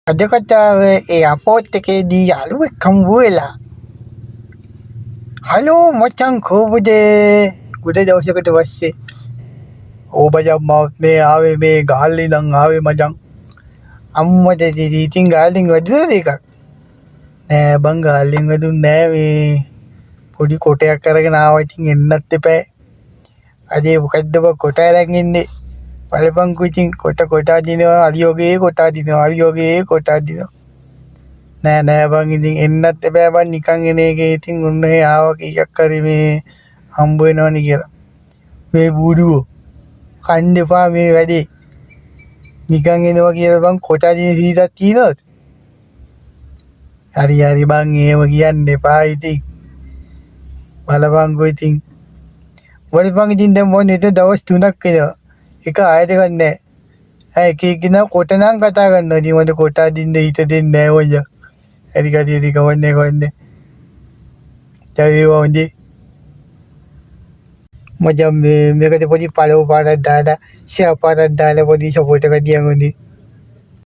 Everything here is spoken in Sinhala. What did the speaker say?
අද කතාව එයාපෝට් එකේදී යාළුවෙක් හම්බ වෙලා. හලෝ මචං කොහොමද? ගොඩ දවසකට පස්සේ. ඕ බජම් මම මේ ආවේ මේ ගහල්ලේ ඉඳන් ආවේ මචං. අම්මට ඉතින් ගහල්ලෙන් වැදුනද එකක්? නෑ බං ගහල්ලෙන් වැදුන්නේ නෑ මේ පොඩි කොටයක් අරගෙන ආවා. ඉතින් එන්නත් එපා. අදේ මොකද්ද බං කොට අරන් ඉන්නේ? බලපං ඉතින් කොට දිනවා අලියෝගේ කොට දිනවා අලියෝගේ කොට දිනවා. නෑ බං ඉතින් එන්නත් එපා බං නිකන් එන එකේ ඉතින් ඔන්න ඒ ආව කීයක් හරි මේ හම්බ වෙනවනේ කියලා. මේ බුදුෝ කන්න එපා මේ වැඩේ. නිකන් එනවා කියලා බං කොට දින සීතක් තියනවද? හරි බං එහෙම කියන්න එපා ඉතින්. බලපංකෝ ඉතින්. බලපං ඉතින් දැන් මොන්නේ දවස් 3ක් වෙනවා. එක ආයෙත් එකක් නැහැ. එක එක්කිනා කොට නම් කතා කරනවා. ඉතින් මට කොට අදින්න හිත දෙන්නේ නැහැ ඔය. හරි කතියදී කවන්නේ. ඒවා හොඳේ. මචං මේකට පොඩි පළව පාටක් දාලා ෂෙයා පාටක් දාලා පොඩි සපෝට් එකක් දියන් හොඳේ.